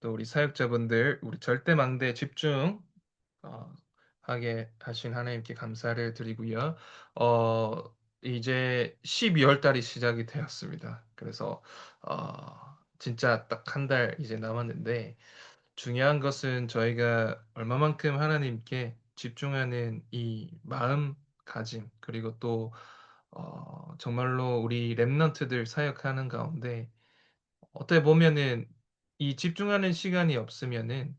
또 우리 사역자분들, 우리 절대망대에 집중 하게 하신 하나님께 감사를 드리고요. 이제 12월 달이 시작이 되었습니다. 그래서 진짜 딱 한 달 이제 남았는데 중요한 것은 저희가 얼마만큼 하나님께 집중하는 이 마음가짐, 그리고 또 정말로 우리 랩런트들 사역하는 가운데 어떻게 보면은 이 집중하는 시간이 없으면은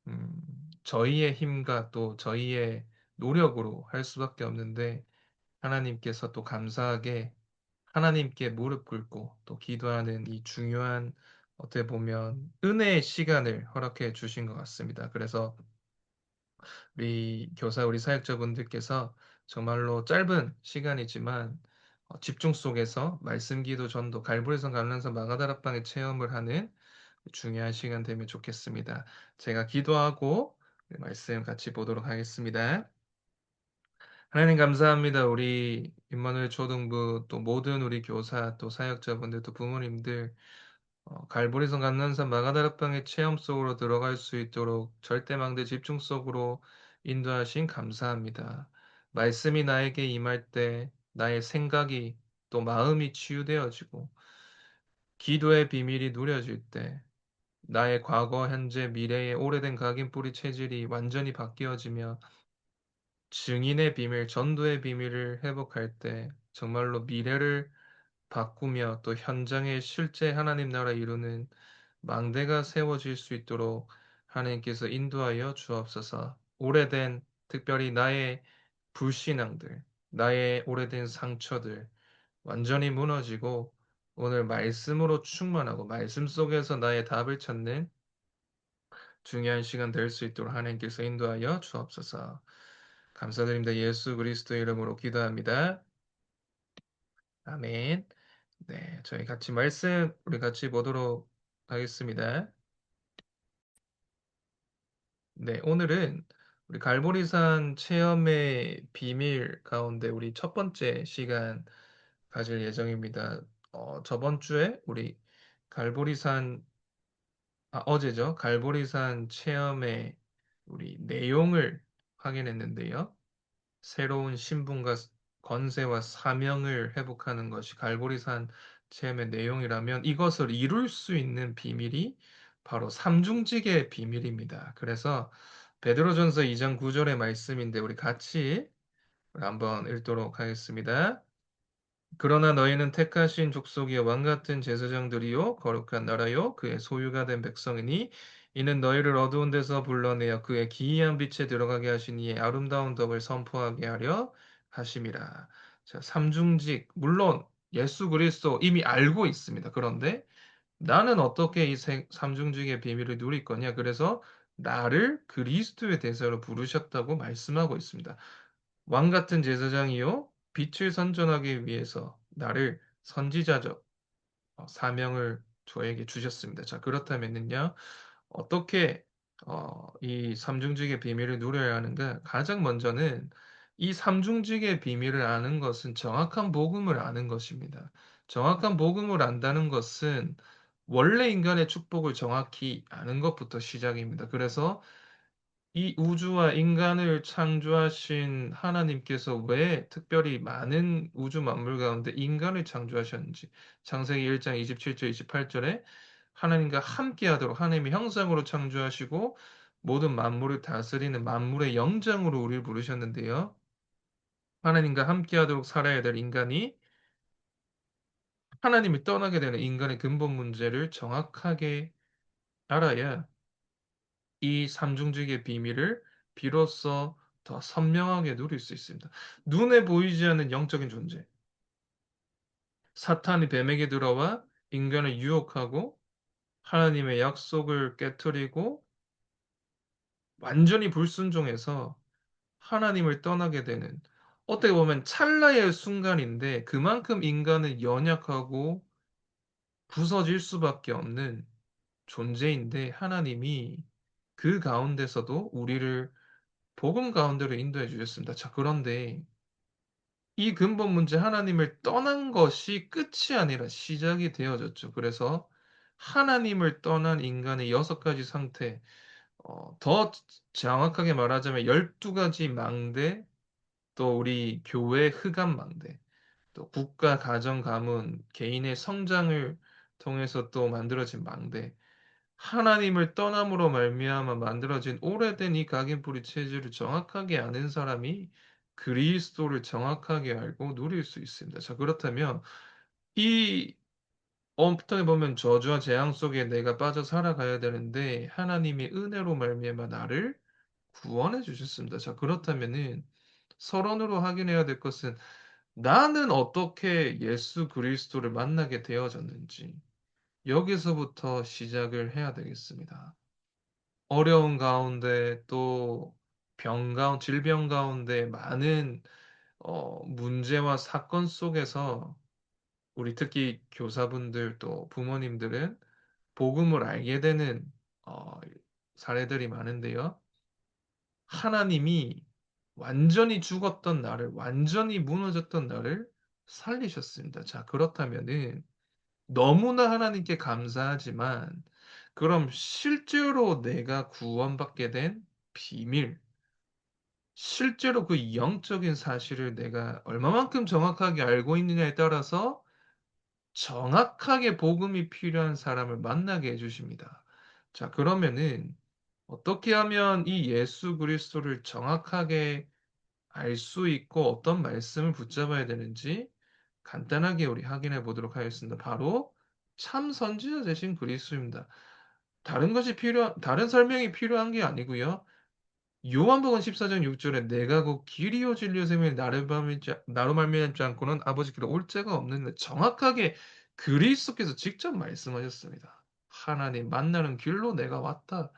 음, 저희의 힘과 또 저희의 노력으로 할 수밖에 없는데 하나님께서 또 감사하게 하나님께 무릎 꿇고 또 기도하는 이 중요한 어떻게 보면 은혜의 시간을 허락해 주신 것 같습니다. 그래서 우리 교사, 우리 사역자분들께서 정말로 짧은 시간이지만 집중 속에서 말씀 기도 전도 갈보리선 감람산 마가다락방의 체험을 하는 중요한 시간 되면 좋겠습니다. 제가 기도하고 말씀 같이 보도록 하겠습니다. 하나님 감사합니다. 우리 임마누엘 초등부 또 모든 우리 교사 또 사역자분들 또 부모님들 갈보리선 감람산 마가다락방의 체험 속으로 들어갈 수 있도록 절대망대 집중 속으로 인도하신 감사합니다. 말씀이 나에게 임할 때 나의 생각이 또 마음이 치유되어지고 기도의 비밀이 누려질 때 나의 과거, 현재, 미래의 오래된 각인 뿌리 체질이 완전히 바뀌어지며 증인의 비밀, 전도의 비밀을 회복할 때 정말로 미래를 바꾸며 또 현장에 실제 하나님 나라 이루는 망대가 세워질 수 있도록 하나님께서 인도하여 주옵소서. 오래된 특별히 나의 불신앙들, 나의 오래된 상처들 완전히 무너지고 오늘 말씀으로 충만하고 말씀 속에서 나의 답을 찾는 중요한 시간 될 수 있도록 하나님께서 인도하여 주옵소서. 감사드립니다. 예수 그리스도 이름으로 기도합니다. 아멘. 네, 저희 같이 말씀 우리 같이 보도록 하겠습니다. 네, 오늘은 우리 갈보리산 체험의 비밀 가운데 우리 첫 번째 시간 가질 예정입니다. 저번 주에 우리 갈보리산 어제죠. 갈보리산 체험의 우리 내용을 확인했는데요. 새로운 신분과 권세와 사명을 회복하는 것이 갈보리산 체험의 내용이라면 이것을 이룰 수 있는 비밀이 바로 삼중직의 비밀입니다. 그래서 베드로전서 2장 9절의 말씀인데 우리 같이 한번 읽도록 하겠습니다. 그러나 너희는 택하신 족속이요 왕 같은 제사장들이요 거룩한 나라요 그의 소유가 된 백성이니 이는 너희를 어두운 데서 불러내어 그의 기이한 빛에 들어가게 하신 이의 아름다운 덕을 선포하게 하려 하심이라. 자, 삼중직 물론 예수 그리스도 이미 알고 있습니다. 그런데 나는 어떻게 이 삼중직의 비밀을 누릴 거냐? 그래서 나를 그리스도의 대사로 부르셨다고 말씀하고 있습니다. 왕 같은 제사장이요 빛을 선전하기 위해서 나를 선지자적 사명을 저에게 주셨습니다. 자, 그렇다면요, 어떻게 이 삼중직의 비밀을 누려야 하는가? 가장 먼저는 이 삼중직의 비밀을 아는 것은 정확한 복음을 아는 것입니다. 정확한 복음을 안다는 것은 원래 인간의 축복을 정확히 아는 것부터 시작입니다. 그래서 이 우주와 인간을 창조하신 하나님께서 왜 특별히 많은 우주 만물 가운데 인간을 창조하셨는지 창세기 1장 27절 28절에 하나님과 함께하도록 하나님의 형상으로 창조하시고 모든 만물을 다스리는 만물의 영장으로 우리를 부르셨는데요. 하나님과 함께하도록 살아야 될 인간이 하나님을 떠나게 되는 인간의 근본 문제를 정확하게 알아야 이 삼중직의 비밀을 비로소 더 선명하게 누릴 수 있습니다. 눈에 보이지 않는 영적인 존재. 사탄이 뱀에게 들어와 인간을 유혹하고 하나님의 약속을 깨뜨리고 완전히 불순종해서 하나님을 떠나게 되는 어떻게 보면 찰나의 순간인데 그만큼 인간은 연약하고 부서질 수밖에 없는 존재인데 하나님이 그 가운데서도 우리를 복음 가운데로 인도해 주셨습니다. 자, 그런데 이 근본 문제 하나님을 떠난 것이 끝이 아니라 시작이 되어졌죠. 그래서 하나님을 떠난 인간의 6가지 상태, 더 정확하게 말하자면 12가지 망대, 또 우리 교회 흑암 망대, 또 국가, 가정, 가문, 개인의 성장을 통해서 또 만들어진 망대, 하나님을 떠남으로 말미암아 만들어진 오래된 이 각인뿌리 체질을 정확하게 아는 사람이 그리스도를 정확하게 알고 누릴 수 있습니다. 자, 그렇다면 이 어떻게 보면 저주와 재앙 속에 내가 빠져 살아가야 되는데 하나님의 은혜로 말미암아 나를 구원해 주셨습니다. 자, 그렇다면은 서론으로 확인해야 될 것은 나는 어떻게 예수 그리스도를 만나게 되어졌는지 여기서부터 시작을 해야 되겠습니다. 어려운 가운데 또 질병 가운데 많은 문제와 사건 속에서 우리 특히 교사분들 또 부모님들은 복음을 알게 되는 어, 사례들이 많은데요. 하나님이 완전히 죽었던 나를, 완전히 무너졌던 나를 살리셨습니다. 자, 그렇다면은 너무나 하나님께 감사하지만 그럼 실제로 내가 구원받게 된 비밀, 실제로 그 영적인 사실을 내가 얼마만큼 정확하게 알고 있느냐에 따라서 정확하게 복음이 필요한 사람을 만나게 해주십니다. 자, 그러면은 어떻게 하면 이 예수 그리스도를 정확하게 알 수 있고 어떤 말씀을 붙잡아야 되는지 간단하게 우리 확인해 보도록 하겠습니다. 바로 참 선지자 되신 그리스도입니다. 다른 설명이 필요한 게 아니고요. 요한복음 14장 6절에 내가 곧 길이요 진리요 생명이 나로 말미암지 않고는 아버지께로 올 자가 없는 정확하게 그리스도께서 직접 말씀하셨습니다. 하나님 만나는 길로 내가 왔다.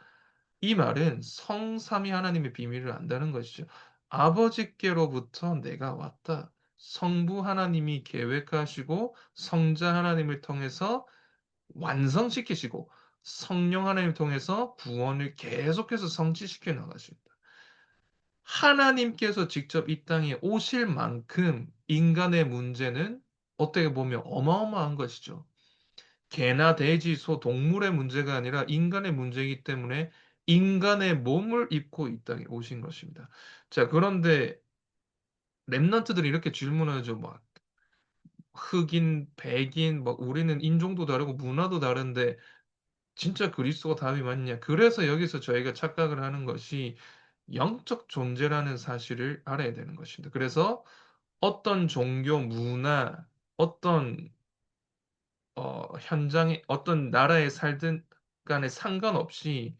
이 말은 성삼위 하나님의 비밀을 안다는 것이죠. 아버지께로부터 내가 왔다. 성부 하나님이 계획하시고 성자 하나님을 통해서 완성시키시고 성령 하나님을 통해서 구원을 계속해서 성취시켜 나가십니다. 하나님께서 직접 이 땅에 오실 만큼 인간의 문제는 어떻게 보면 어마어마한 것이죠. 개나 돼지, 소, 동물의 문제가 아니라 인간의 문제이기 때문에 인간의 몸을 입고 이 땅에 오신 것입니다. 자, 그런데 랩런트들이 이렇게 질문하죠. 막 흑인, 백인, 막 우리는 인종도 다르고 문화도 다른데 진짜 그리스도가 답이 맞냐? 그래서 여기서 저희가 착각을 하는 것이 영적 존재라는 사실을 알아야 되는 것입니다. 그래서 어떤 종교, 문화, 어떤 현장에 어떤 나라에 살든 간에 상관없이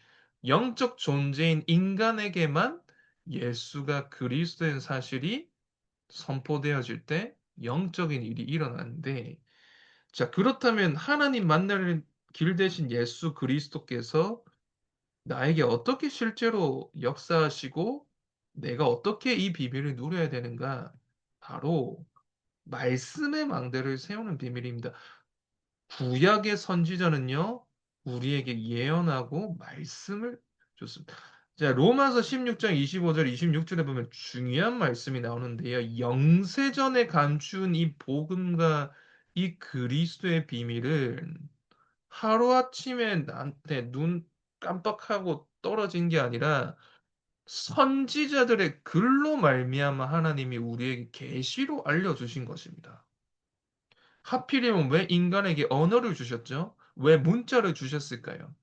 영적 존재인 인간에게만 예수가 그리스도인 사실이 선포되어질 때 영적인 일이 일어나는데, 자, 그렇다면 하나님 만나는 길 대신 예수 그리스도께서 나에게 어떻게 실제로 역사하시고 내가 어떻게 이 비밀을 누려야 되는가? 바로 말씀의 망대를 세우는 비밀입니다. 구약의 선지자는요, 우리에게 예언하고 말씀을 줬습니다. 자, 로마서 16장 25절, 26절에 보면 중요한 말씀이 나오는데요. 영세전에 감춘 이 복음과 이 그리스도의 비밀을 하루아침에 나한테 눈 깜빡하고 떨어진 게 아니라 선지자들의 글로 말미암아 하나님이 우리에게 계시로 알려주신 것입니다. 하필이면 왜 인간에게 언어를 주셨죠? 왜 문자를 주셨을까요?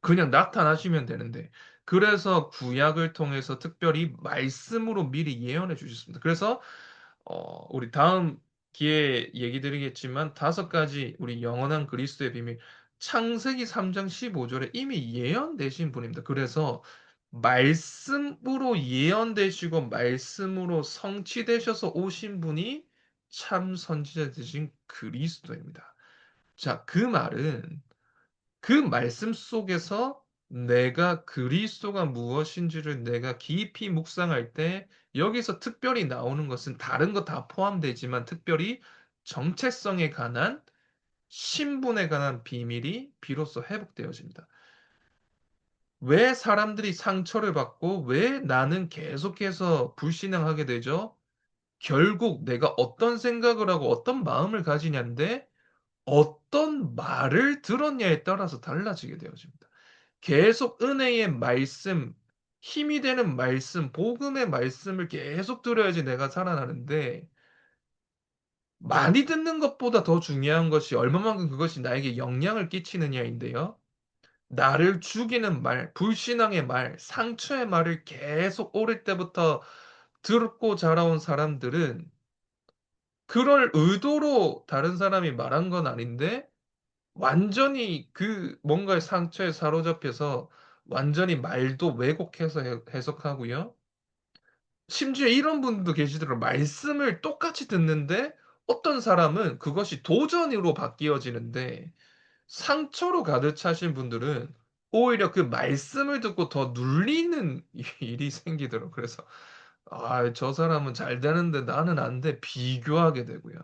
그냥 나타나시면 되는데. 그래서 구약을 통해서 특별히 말씀으로 미리 예언해 주셨습니다. 그래서 우리 다음 기회에 얘기 드리겠지만 5가지 우리 영원한 그리스도의 비밀 창세기 3장 15절에 이미 예언되신 분입니다. 그래서 말씀으로 예언되시고 말씀으로 성취되셔서 오신 분이 참 선지자 되신 그리스도입니다. 자, 그 말은 그 말씀 속에서 내가 그리스도가 무엇인지를 내가 깊이 묵상할 때 여기서 특별히 나오는 것은 다른 거 다 포함되지만 특별히 정체성에 관한 신분에 관한 비밀이 비로소 회복되어집니다. 왜 사람들이 상처를 받고 왜 나는 계속해서 불신앙하게 되죠? 결국 내가 어떤 생각을 하고 어떤 마음을 가지냐인데 어떤 말을 들었냐에 따라서 달라지게 되어집니다. 계속 은혜의 말씀, 힘이 되는 말씀, 복음의 말씀을 계속 들어야지 내가 살아나는데 많이 듣는 것보다 더 중요한 것이 얼마만큼 그것이 나에게 영향을 끼치느냐인데요. 나를 죽이는 말, 불신앙의 말, 상처의 말을 계속 어릴 때부터 듣고 자라온 사람들은 그럴 의도로 다른 사람이 말한 건 아닌데 완전히 그 뭔가의 상처에 사로잡혀서 완전히 말도 왜곡해서 해석하고요. 심지어 이런 분도 계시더라고요. 말씀을 똑같이 듣는데 어떤 사람은 그것이 도전으로 바뀌어지는데 상처로 가득 차신 분들은 오히려 그 말씀을 듣고 더 눌리는 일이 생기더라고요. 그래서 '아 저 사람은 잘 되는데 나는 안 돼.' 비교하게 되고요.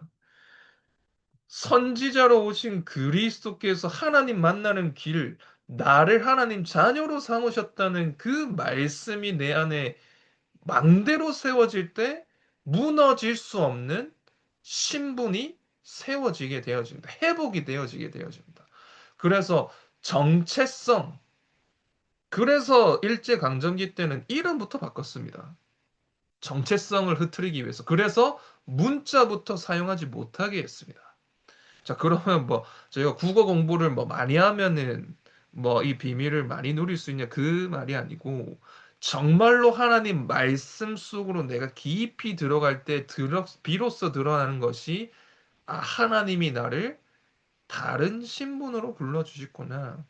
선지자로 오신 그리스도께서 하나님 만나는 길, 나를 하나님 자녀로 삼으셨다는 그 말씀이 내 안에 망대로 세워질 때 무너질 수 없는 신분이 세워지게 되어집니다. 회복이 되어지게 되어집니다. 그래서 정체성, 그래서 일제강점기 때는 이름부터 바꿨습니다. 정체성을 흐트리기 위해서. 그래서 문자부터 사용하지 못하게 했습니다. 자, 그러면 뭐 저희가 국어 공부를 뭐 많이 하면은 뭐 이 비밀을 많이 누릴 수 있냐 그 말이 아니고 정말로 하나님 말씀 속으로 내가 깊이 들어갈 때 비로소 드러나는 것이 하나님이 나를 다른 신분으로 불러주셨구나.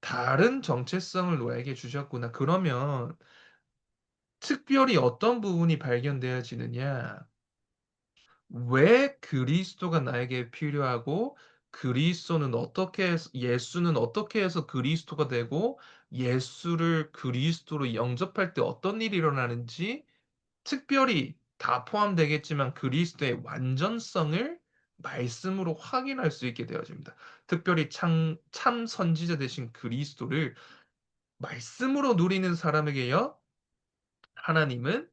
다른 정체성을 너에게 주셨구나. 그러면 특별히 어떤 부분이 발견되어지느냐? 왜 그리스도가 나에게 필요하고 그리스도는 어떻게 예수는 어떻게 해서 그리스도가 되고 예수를 그리스도로 영접할 때 어떤 일이 일어나는지 특별히 다 포함되겠지만 그리스도의 완전성을 말씀으로 확인할 수 있게 되어집니다. 특별히 참 선지자 되신 그리스도를 말씀으로 누리는 사람에게요. 하나님은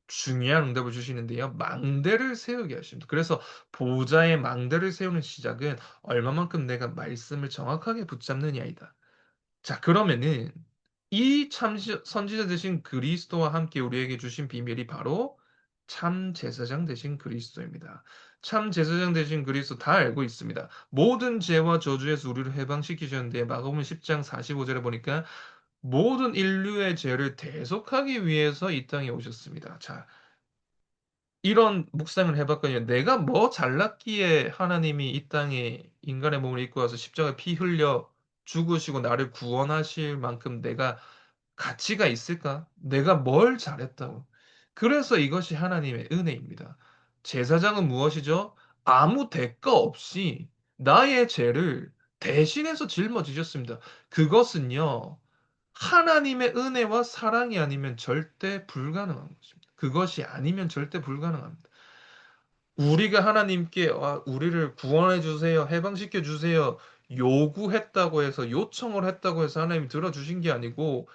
중요한 응답을 주시는데요. 망대를 세우게 하십니다. 그래서 보좌의 망대를 세우는 시작은 얼마만큼 내가 말씀을 정확하게 붙잡느냐이다. 자, 그러면은 이 선지자 되신 그리스도와 함께 우리에게 주신 비밀이 바로 참 제사장 되신 그리스도입니다. 참 제사장 되신 그리스도 다 알고 있습니다. 모든 죄와 저주에서 우리를 해방시키셨는데 마가복음 10장 45절에 보니까 모든 인류의 죄를 대속하기 위해서 이 땅에 오셨습니다. 자, 이런 묵상을 해봤거든요. 내가 뭐 잘났기에 하나님이 이 땅에 인간의 몸을 입고 와서 십자가에 피 흘려 죽으시고 나를 구원하실 만큼 내가 가치가 있을까? 내가 뭘 잘했다고? 그래서 이것이 하나님의 은혜입니다. 제사장은 무엇이죠? 아무 대가 없이 나의 죄를 대신해서 짊어지셨습니다. 그것은요, 하나님의 은혜와 사랑이 아니면 절대 불가능한 것입니다. 그것이 아니면 절대 불가능합니다. 우리가 하나님께 우리를 구원해 주세요. 해방시켜 주세요. 요구했다고 해서 요청을 했다고 해서 하나님이 들어주신 게 아니고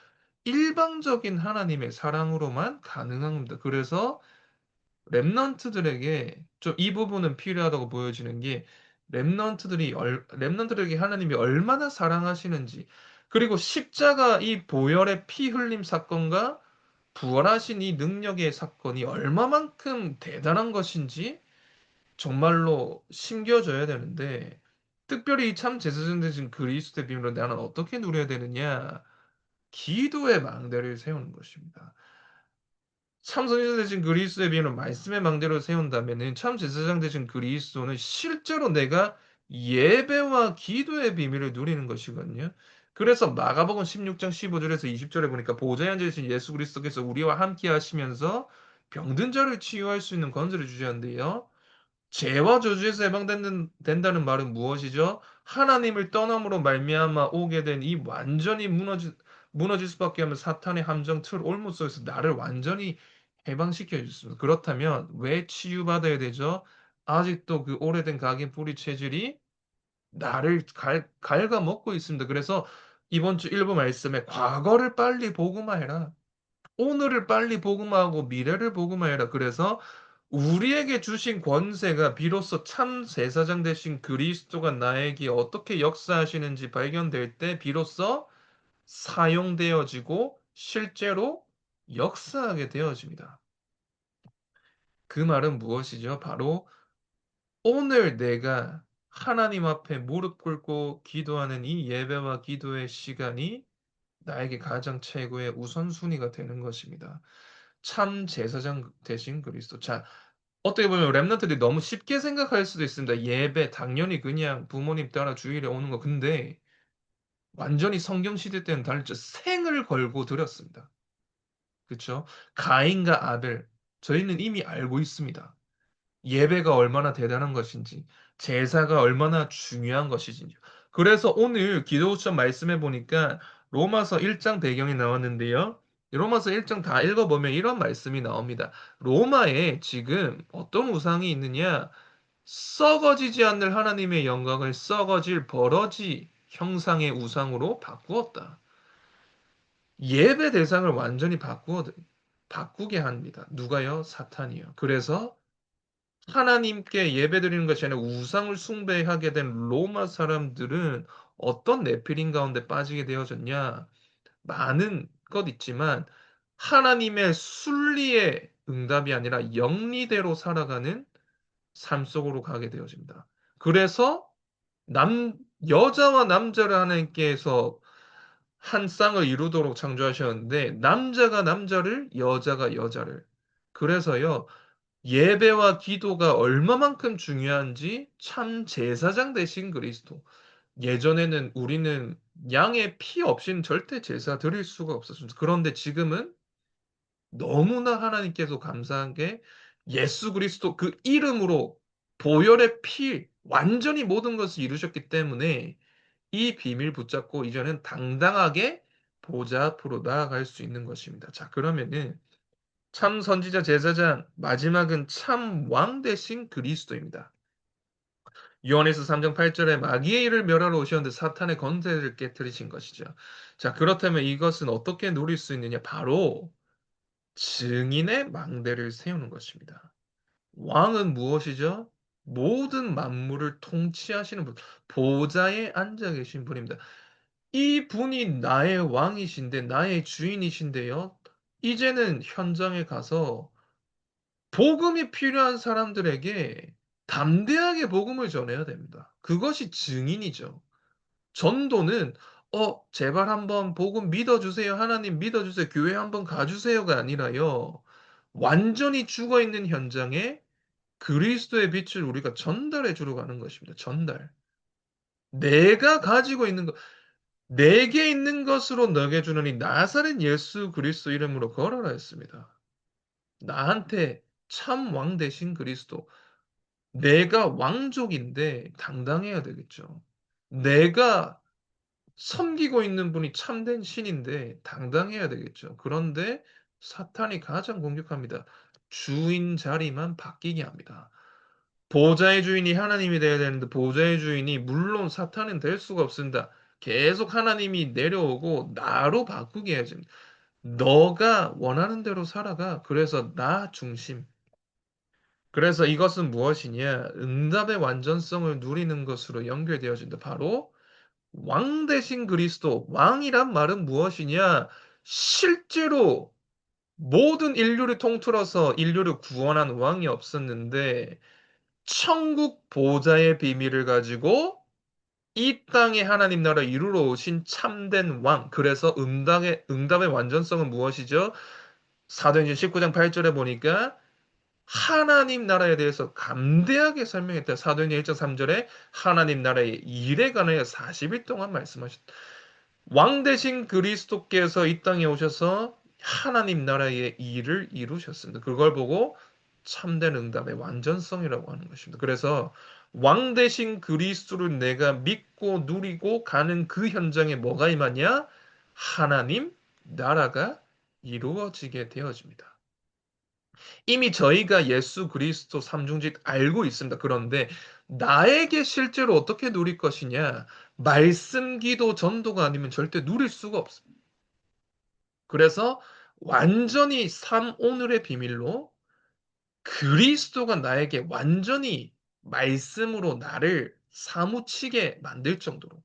일방적인 하나님의 사랑으로만 가능한 겁니다. 그래서 렘넌트들에게 좀 이 부분은 필요하다고 보여지는 게 렘넌트들에게 하나님이 얼마나 사랑하시는지 그리고 십자가 이 보혈의 피 흘림 사건과 부활하신 이 능력의 사건이 얼마만큼 대단한 것인지 정말로 심겨져야 되는데 특별히 참 제사장 되신 그리스도의 비밀로 나는 어떻게 누려야 되느냐? 기도의 망대를 세우는 것입니다. 참 선지자 되신 그리스도의 비밀은 말씀의 망대로 세운다면은 참 제사장 되신 그리스도는 실제로 내가 예배와 기도의 비밀을 누리는 것이거든요. 그래서 마가복음 16장 15절에서 20절에 보니까 보좌에 앉아 계신 예수 그리스도께서 우리와 함께 하시면서 병든 자를 치유할 수 있는 권세를 주셨는데요. 죄와 저주에서 된다는 말은 무엇이죠? 하나님을 떠남으로 말미암아 오게 된 이 완전히 무너질 수밖에 없는 사탄의 함정 틀 올무 속에서 나를 완전히 해방시켜 주셨습니다. 그렇다면 왜 치유받아야 되죠? 아직도 그 오래된 각인 뿌리 체질이 나를 갉아먹고 있습니다. 그래서 이번 주 일부 말씀에 과거를 빨리 복음화해라. 오늘을 빨리 복음화하고 미래를 복음화해라. 그래서 우리에게 주신 권세가 비로소 참 제사장 되신 그리스도가 나에게 어떻게 역사하시는지 발견될 때 비로소 사용되어지고 실제로 역사하게 되어집니다. 그 말은 무엇이죠? 바로 오늘 내가 하나님 앞에 무릎 꿇고 기도하는 이 예배와 기도의 시간이 나에게 가장 최고의 우선순위가 되는 것입니다. 참 제사장 되신 그리스도. 자, 어떻게 보면 랩런트들이 너무 쉽게 생각할 수도 있습니다. 예배 당연히 그냥 부모님 따라 주일에 오는 거. 근데 완전히 성경 시대 때는 다르죠. 생을 걸고 드렸습니다. 그렇죠? 가인과 아벨 저희는 이미 알고 있습니다. 예배가 얼마나 대단한 것인지, 제사가 얼마나 중요한 것인지. 그래서 오늘 기도처럼 말씀해 보니까 로마서 1장 배경이 나왔는데요. 로마서 1장 다 읽어보면 이런 말씀이 나옵니다. 로마에 지금 어떤 우상이 있느냐? 썩어지지 않는 하나님의 영광을 썩어질 버러지 형상의 우상으로 바꾸었다. 예배 대상을 완전히 바꾸게 합니다. 누가요? 사탄이요. 그래서 하나님께 예배드리는 것이 아니라 우상을 숭배하게 된 로마 사람들은 어떤 내피림 가운데 빠지게 되어졌냐? 많은 것 있지만 하나님의 순리의 응답이 아니라 영리대로 살아가는 삶 속으로 가게 되어집니다. 그래서 남 여자와 남자를 하나님께서 한 쌍을 이루도록 창조하셨는데 남자가 남자를 여자가 여자를 그래서요 예배와 기도가 얼마만큼 중요한지 참 제사장 되신 그리스도. 예전에는 우리는 양의 피 없이는 절대 제사 드릴 수가 없었습니다. 그런데 지금은 너무나 하나님께서 감사한 게 예수 그리스도 그 이름으로 보혈의 피 완전히 모든 것을 이루셨기 때문에 이 비밀 붙잡고 이제는 당당하게 보좌 앞으로 나아갈 수 있는 것입니다. 자, 그러면은 참 선지자 제사장 마지막은 참 왕 대신 그리스도입니다. 요한에서 3장 8절에 마귀의 일을 멸하러 오셨는데 사탄의 권세를 깨뜨리신 것이죠. 자, 그렇다면 이것은 어떻게 누릴 수 있느냐? 바로 증인의 망대를 세우는 것입니다. 왕은 무엇이죠? 모든 만물을 통치하시는 분, 보좌에 앉아 계신 분입니다. 이 분이 나의 왕이신데, 나의 주인이신데요. 이제는 현장에 가서 복음이 필요한 사람들에게 담대하게 복음을 전해야 됩니다. 그것이 증인이죠. 전도는 제발 한번 복음 믿어주세요. 하나님 믿어주세요. 교회 한번 가주세요가 아니라요. 완전히 죽어 있는 현장에 그리스도의 빛을 우리가 전달해 주러 가는 것입니다. 전달. 내가 가지고 있는 것, 내게 있는 것으로 너게 주노니 나사렛 예수 그리스도 이름으로 걸어라 했습니다. 나한테 참 왕 되신 그리스도. 내가 왕족인데 당당해야 되겠죠. 내가 섬기고 있는 분이 참된 신인데 당당해야 되겠죠. 그런데 사탄이 가장 공격합니다. 주인 자리만 바뀌게 합니다. 보좌의 주인이 하나님이 되어야 되는데 보좌의 주인이 물론 사탄은 될 수가 없습니다. 계속 하나님이 내려오고 나로 바꾸게 해야지. 너가 원하는 대로 살아가. 그래서 나 중심. 그래서 이것은 무엇이냐? 응답의 완전성을 누리는 것으로 연결되어진다. 바로 왕 대신 그리스도. 왕이란 말은 무엇이냐? 실제로 모든 인류를 통틀어서 인류를 구원한 왕이 없었는데 천국 보좌의 비밀을 가지고 이 땅에 하나님 나라 이루러 오신 참된 왕. 그래서 응답의 완전성은 무엇이죠? 사도행전 19장 8절에 보니까 하나님 나라에 대해서 감대하게 설명했다. 사도행전 1장 3절에 하나님 나라의 일에 관하여 40일 동안 말씀하셨다. 왕 대신 그리스도께서 이 땅에 오셔서 하나님 나라의 일을 이루셨습니다. 그걸 보고 참된 응답의 완전성이라고 하는 것입니다. 그래서 왕 대신 그리스도를 내가 믿고 누리고 가는 그 현장에 뭐가 임하냐? 하나님 나라가 이루어지게 되어집니다. 이미 저희가 예수 그리스도 삼중직 알고 있습니다. 그런데 나에게 실제로 어떻게 누릴 것이냐? 말씀, 기도, 전도가 아니면 절대 누릴 수가 없습니다. 그래서 완전히 삶 오늘의 비밀로 그리스도가 나에게 완전히 말씀으로 나를 사무치게 만들 정도로,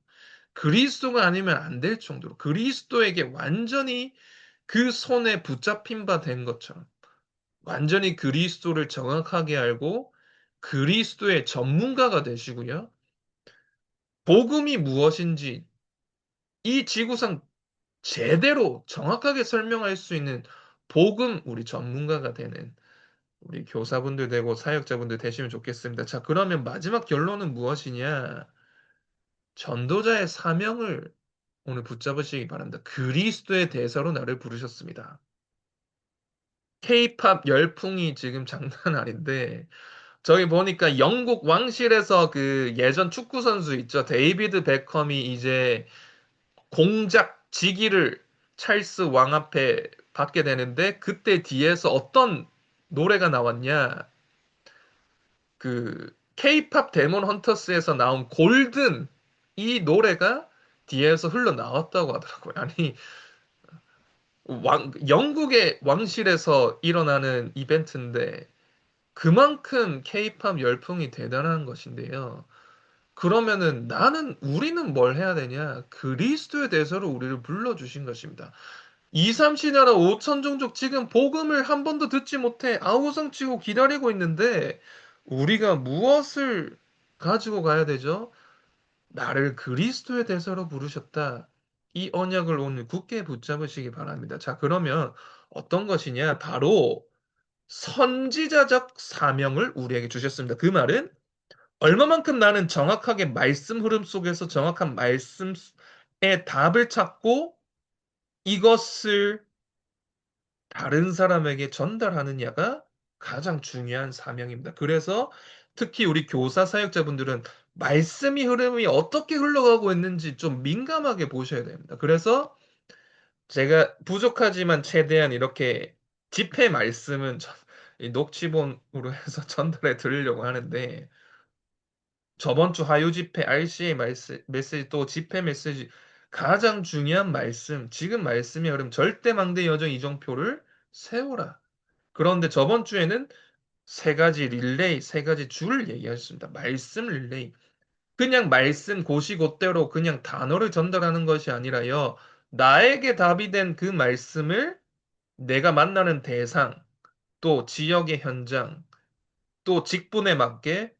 그리스도가 아니면 안 될 정도로, 그리스도에게 완전히 그 손에 붙잡힌 바 된 것처럼 완전히 그리스도를 정확하게 알고 그리스도의 전문가가 되시고요. 복음이 무엇인지 이 지구상 제대로 정확하게 설명할 수 있는 복음 우리 전문가가 되는 우리 교사분들 되고 사역자분들 되시면 좋겠습니다. 자, 그러면 마지막 결론은 무엇이냐? 전도자의 사명을 오늘 붙잡으시기 바랍니다. 그리스도의 대사로 나를 부르셨습니다. K-팝 열풍이 지금 장난 아닌데 저기 보니까 영국 왕실에서 그 예전 축구 선수 있죠. 데이비드 베컴이 이제 공작 직위를 찰스 왕 앞에 받게 되는데 그때 뒤에서 어떤 노래가 나왔냐? 그 K-팝 데몬 헌터스에서 나온 골든 이 노래가 뒤에서 흘러나왔다고 하더라고요. 아니 영국의 왕실에서 일어나는 이벤트인데 그만큼 케이팝 열풍이 대단한 것인데요. 그러면은 우리는 뭘 해야 되냐? 그리스도의 대서로 우리를 불러주신 것입니다. 이삼시나라 오천종족 지금 복음을 한 번도 듣지 못해 아우성치고 기다리고 있는데 우리가 무엇을 가지고 가야 되죠? 나를 그리스도의 대서로 부르셨다. 이 언약을 오늘 굳게 붙잡으시기 바랍니다. 자, 그러면 어떤 것이냐? 바로 선지자적 사명을 우리에게 주셨습니다. 그 말은 얼마만큼 나는 정확하게 말씀 흐름 속에서 정확한 말씀의 답을 찾고 이것을 다른 사람에게 전달하느냐가 가장 중요한 사명입니다. 그래서 특히 우리 교사 사역자분들은 말씀이 흐름이 어떻게 흘러가고 있는지 좀 민감하게 보셔야 됩니다. 그래서 제가 부족하지만 최대한 이렇게 집회 말씀은 이 녹취본으로 해서 전달해 드리려고 하는데 저번 주 화요 집회 RCA 메시지 또 집회 메시지 가장 중요한 말씀 지금 말씀이 흐름 절대 망대 여정 이정표를 세워라. 그런데 저번 주에는 세 가지 릴레이, 세 가지 줄 얘기하셨습니다. 말씀 릴레이. 그냥 말씀 고시고대로 그냥 단어를 전달하는 것이 아니라요. 나에게 답이 된 그 말씀을 내가 만나는 대상, 또 지역의 현장, 또 직분에 맞게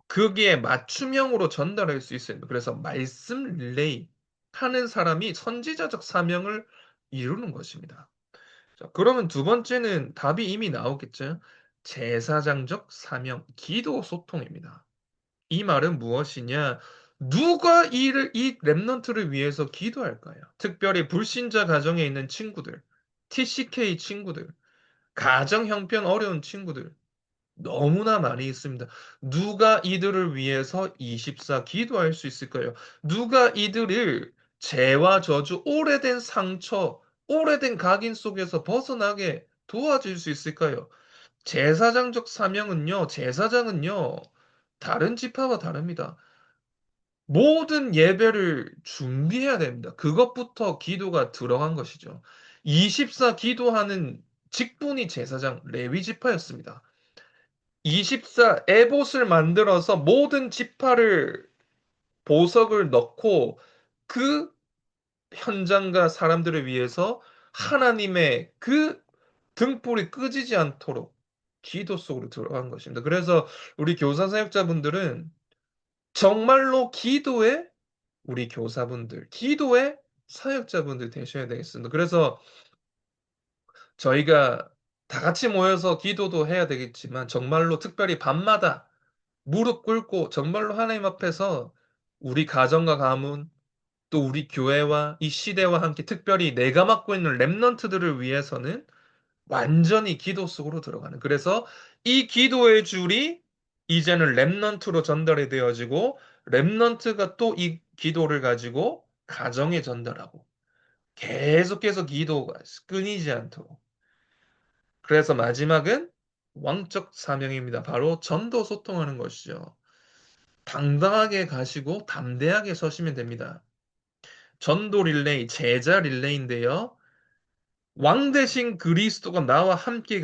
거기에 맞춤형으로 전달할 수 있어요. 그래서 말씀 릴레이 하는 사람이 선지자적 사명을 이루는 것입니다. 자, 그러면 두 번째는 답이 이미 나오겠죠. 제사장적 사명, 기도 소통입니다. 이 말은 무엇이냐? 누가 이 랩넌트를 위해서 기도할까요? 특별히 불신자 가정에 있는 친구들, TCK 친구들, 가정 형편 어려운 친구들, 너무나 많이 있습니다. 누가 이들을 위해서 24 기도할 수 있을까요? 누가 이들을 죄와 저주, 오래된 상처, 오래된 각인 속에서 벗어나게 도와줄 수 있을까요? 제사장은 다른 지파와 다릅니다. 모든 예배를 준비해야 됩니다. 그것부터 기도가 들어간 것이죠. 24 기도하는 직분이 제사장 레위 지파였습니다. 24 에봇을 만들어서 모든 지파를 보석을 넣고 그 현장과 사람들을 위해서 하나님의 그 등불이 끄지지 않도록 기도 속으로 들어간 것입니다. 그래서 우리 교사 사역자분들은 정말로 기도의 우리 교사분들, 기도의 사역자분들 되셔야 되겠습니다. 그래서 저희가 다 같이 모여서 기도도 해야 되겠지만 정말로 특별히 밤마다 무릎 꿇고 정말로 하나님 앞에서 우리 가정과 가문 또 우리 교회와 이 시대와 함께 특별히 내가 맡고 있는 랩넌트들을 위해서는 완전히 기도 속으로 들어가는. 그래서 이 기도의 줄이 이제는 랩넌트로 전달이 되어지고 랩넌트가 또 이 기도를 가지고 가정에 전달하고 계속해서 기도가 끊이지 않도록. 그래서 마지막은 왕적 사명입니다. 바로 전도 소통하는 것이죠. 당당하게 가시고 담대하게 서시면 됩니다. 전도 릴레이, 제자 릴레이인데요. 왕 대신 그리스도가 나와 함께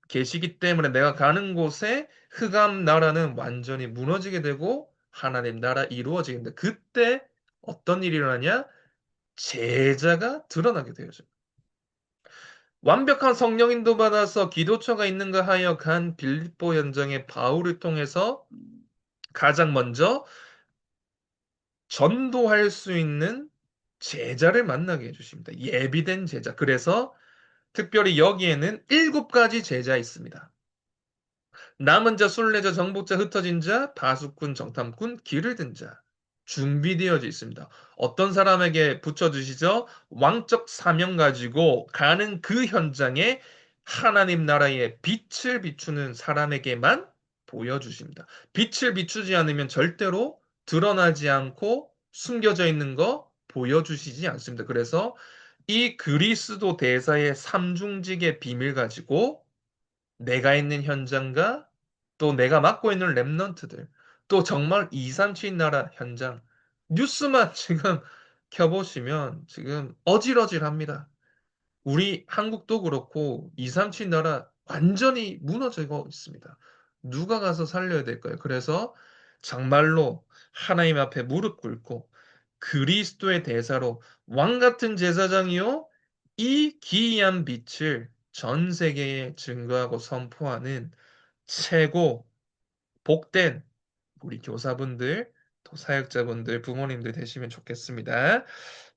계시기 때문에 내가 가는 곳에 흑암 나라는 완전히 무너지게 되고 하나님 나라 이루어지는데 그때 어떤 일이 일어나냐? 제자가 드러나게 되어져. 완벽한 성령 인도 받아서 기도처가 있는가 하여 간 빌립보 현장의 바울을 통해서 가장 먼저 전도할 수 있는 제자를 만나게 해주십니다. 예비된 제자. 그래서 특별히 여기에는 7가지 제자 있습니다. 남은 자, 순례자, 정복자, 흩어진 자, 파수꾼, 정탐꾼, 길을 든 자. 준비되어져 있습니다. 어떤 사람에게 붙여주시죠? 왕적 사명 가지고 가는 그 현장에 하나님 나라의 빛을 비추는 사람에게만 보여주십니다. 빛을 비추지 않으면 절대로 드러나지 않고 숨겨져 있는 거 보여주시지 않습니다. 그래서 이 그리스도 대사의 삼중직의 비밀 가지고 내가 있는 현장과 또 내가 맡고 있는 랩런트들, 또 정말 237 나라 현장, 뉴스만 지금 켜보시면 지금 어질어질합니다. 우리 한국도 그렇고 237 나라 완전히 무너지고 있습니다. 누가 가서 살려야 될까요? 그래서 정말로 하나님 앞에 무릎 꿇고 그리스도의 대사로 왕 같은 제사장이요 이 기이한 빛을 전 세계에 증거하고 선포하는 최고 복된 우리 교사분들, 또 사역자분들, 부모님들 되시면 좋겠습니다.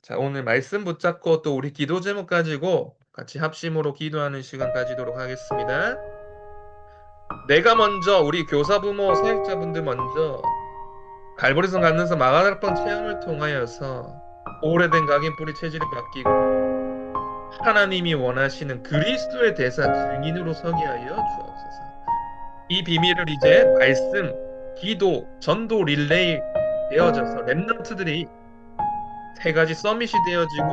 자, 오늘 말씀 붙잡고 또 우리 기도 제목 가지고 같이 합심으로 기도하는 시간 가지도록 하겠습니다. 내가 먼저 우리 교사, 부모, 사역자분들 먼저 갈보리선 가면서 마가다락방 체험을 통하여서 오래된 각인 뿌리 체질이 바뀌고 하나님이 원하시는 그리스도의 대사 증인으로 서게 하여 주옵소서. 이 비밀을 이제 말씀, 기도, 전도 릴레이 되어져서 랩런트들이 3가지 서밋이 되어지고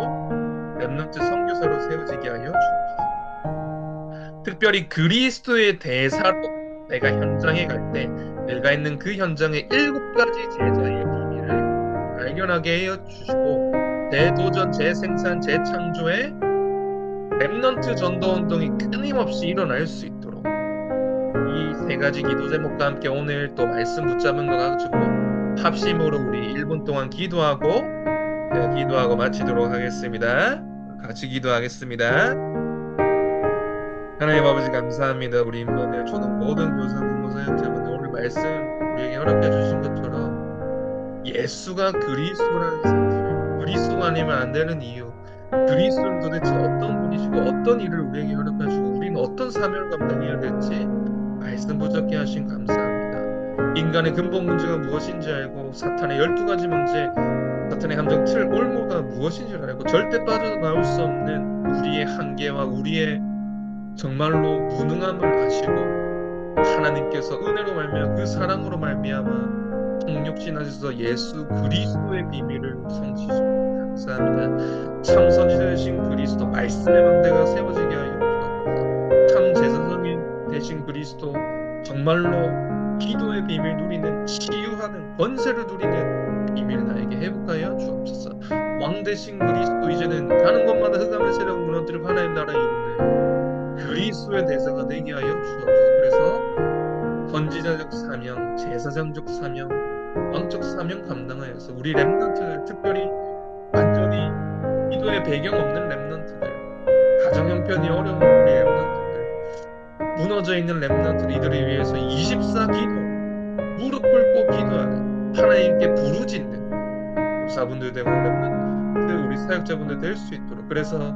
랩런트 선교사로 세워지게 하여 주옵소서. 특별히 그리스도의 대사로 내가 현장에 갈 때 내가 있는 그 현장의 7가지 제자의 비밀을 발견하게 하여 주시고 대도전, 재생산, 재창조의 랩런트 전도 운동이 끊임없이 일어날 수 있도록 이 3가지 기도 제목과 함께 오늘 또 말씀 붙잡은 거 가지고 합심으로 우리 1분 동안 기도하고 마치도록 하겠습니다. 같이 기도하겠습니다. 하나님 아버지 감사합니다. 우리 인도에 초등 모든 교사, 부모, 사역자분들 오늘 말씀 우리에게 허락해 주신 것처럼 예수가 그리스도라는 사실, 그리스도가 아니면 안 되는 이유, 그리스도는 도대체 어떤 분이시고 어떤 일을 우리에게 허락하시고 우리는 어떤 사명을 감당해야 될지 말씀 붙잡게 하신 감사합니다. 인간의 근본 문제가 무엇인지 알고 사탄의 12가지 문제, 사탄의 함정 틀 올무가 무엇인지를 알고 절대 빠져나올 수 없는 우리의 한계와 우리의 정말로 무능함을 아시고 하나님께서 은혜로 말미암아 그 사랑으로 말미암아 통육신하셔서 예수 그리스도의 비밀을 성취하십니다. 감사합니다. 참 선지자이신 그리스도 말씀의 망대가 세워지게 하여 주옵소서. 참 제사장이 되신 그리스도 정말로 기도의 비밀 누리는 치유하는 권세를 누리는 비밀 나에게 회복하여 주옵소서. 왕 되신 그리스도 이제는 가는 곳마다 흑암의 세력을 무너뜨리고 하나님 나라 이루는 그리스도의 대사가 되게 하여 주옵소서. 그래서 선지자적 사명, 제사장적 사명, 왕적 사명 감당하여서 우리 랩런트들 특별히 완전히 기도의 배경 없는 랩런트들, 가정 형편이 어려운 우리 랩런트들, 무너져 있는 랩런트들 이들을 위해서 24 기도, 무릎 꿇고 기도하는 하나님께 부르짖는 교사분들 되고 랩런트 우리 사역자분들 될 수 있도록 그래서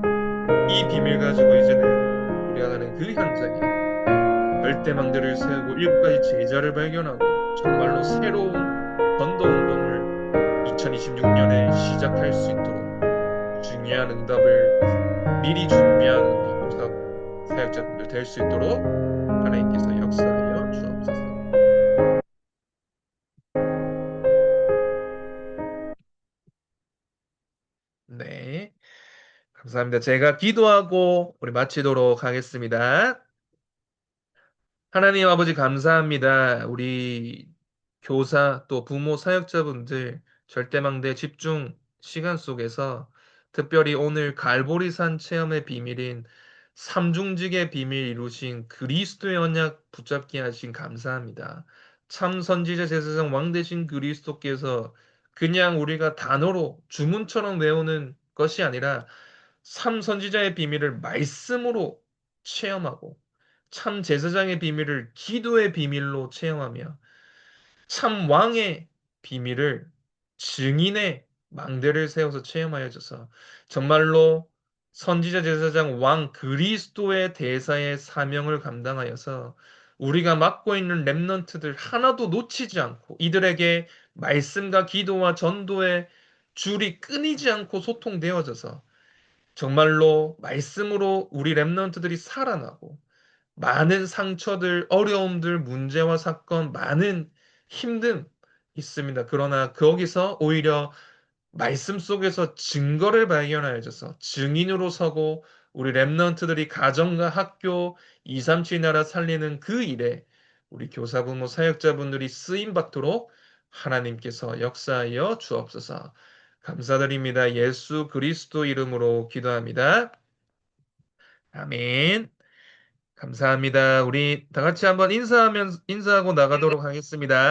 이 비밀 가지고 이제는 우리가 가는 그 현장에 열대망대를 세우고 7가지 제자를 발견하고 정말로 새로운 전도운동을 2026년에 시작할 수 있도록 중요한 응답을 미리 준비하는 우리 교사 사역자분들 될 수 있도록 하나님께서 역사하여 주옵소서. 네, 감사합니다. 제가 기도하고 우리 마치도록 하겠습니다. 하나님 아버지 감사합니다. 우리 교사 또 부모 사역자분들 절대망대 집중 시간 속에서 특별히 오늘 갈보리산 체험의 비밀인 삼중직의 비밀 이루신 그리스도의 언약 붙잡게 하신 감사합니다. 참 선지자 제사장 왕 되신 그리스도께서 그냥 우리가 단어로 주문처럼 외우는 것이 아니라 참 선지자의 비밀을 말씀으로 체험하고 참 제사장의 비밀을 기도의 비밀로 체험하며 참 왕의 비밀을 증인의 망대를 세워서 체험하여져서 정말로 선지자 제사장 왕 그리스도의 대사의 사명을 감당하여서 우리가 맡고 있는 렘넌트들 하나도 놓치지 않고 이들에게 말씀과 기도와 전도의 줄이 끊이지 않고 소통되어져서 정말로 말씀으로 우리 렘넌트들이 살아나고 많은 상처들, 어려움들, 문제와 사건, 많은 힘듦 있습니다. 그러나 거기서 오히려 말씀 속에서 증거를 발견하여져서 증인으로 서고 우리 렘넌트들이 가정과 학교 237 나라 살리는 그 일에 우리 교사부모 사역자분들이 쓰임 받도록 하나님께서 역사하여 주옵소서. 감사드립니다. 예수 그리스도 이름으로 기도합니다. 아멘. 감사합니다. 우리 다 같이 한번 인사하고 나가도록 하겠습니다.